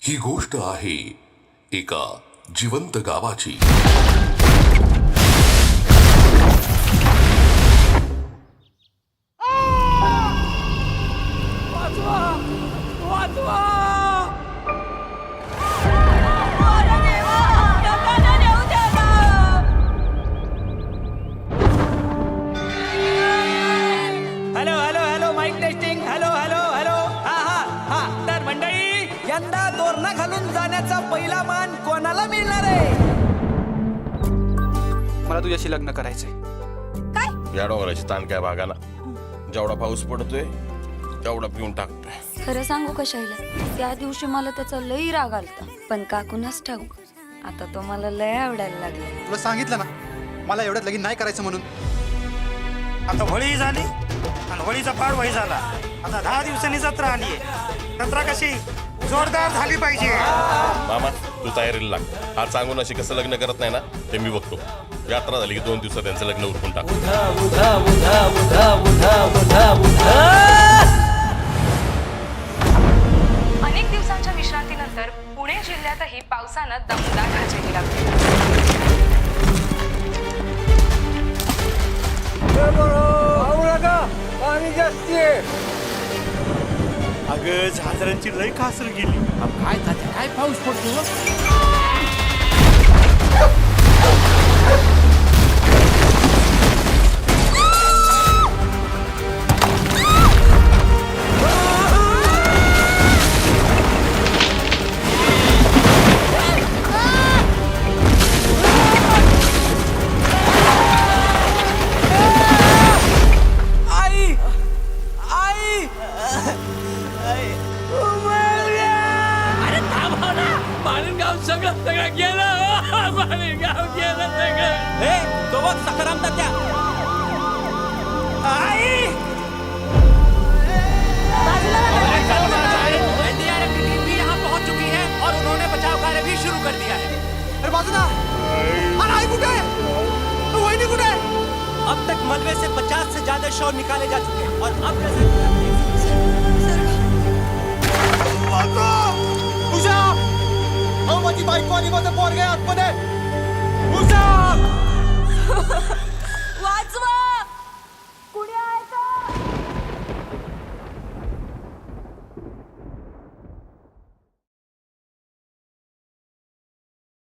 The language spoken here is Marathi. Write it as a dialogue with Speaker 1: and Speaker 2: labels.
Speaker 1: ही गोष्ट आहे एका जिवंत गावाची.
Speaker 2: Hello hello hello mike testing. Hello hello hello. हा हा हा. तर मंडळी, यंदा तोरणा घालून जाण्याचा पहिला मान कोणाला मिळणार आहे? मला तुझ्याशी लग्न करायचंय.
Speaker 3: या डोंगराची ताण काय भागाना. जेवढा पाऊस पडतोय तेवढा पिऊन टाकतोय.
Speaker 4: खरं सांगू का शैला, त्या दिवशी मला त्याचा लई राग आलता, पण काकूनच ठाऊक आता तो मला लय आवडायला लागला.
Speaker 5: तुला सांगितलं ना मला एवढ्यात लगीन नाही करायचं म्हणून.
Speaker 6: आता होळी झाली आणि होळीचा पाड वही झाला. आता 10 दिवसांनी जत्रा आली आहे. जत्रा कशी जोरदार झाली पाहिजे.
Speaker 3: मामा तू तयारीला लाग. आज सांगून अशी कसं लग्न करत नाही ना ते मी बघतो. यात्रा झाली की 2 दिवसात त्यांचं लग्न उरकून टाक.
Speaker 7: अनेक दिवसांच्या विश्रांतीनंतर पुणे जिल्ह्यातही पावसानं दमदार हजेरी लावली.
Speaker 6: अगं झाजरांची लय कासर गेली.
Speaker 2: काय पाऊस पडतो?
Speaker 5: अरे बाजूला. अरे आई कुठे आहे? वहिनी कुठे आहे?
Speaker 6: अब तक मलबे से 50 से ज्यादा शव निकाले जा चुके हैं और अब
Speaker 5: उषा! अहो माझी बायको आणि माझं पोरग आहे आतमध्ये. उषा!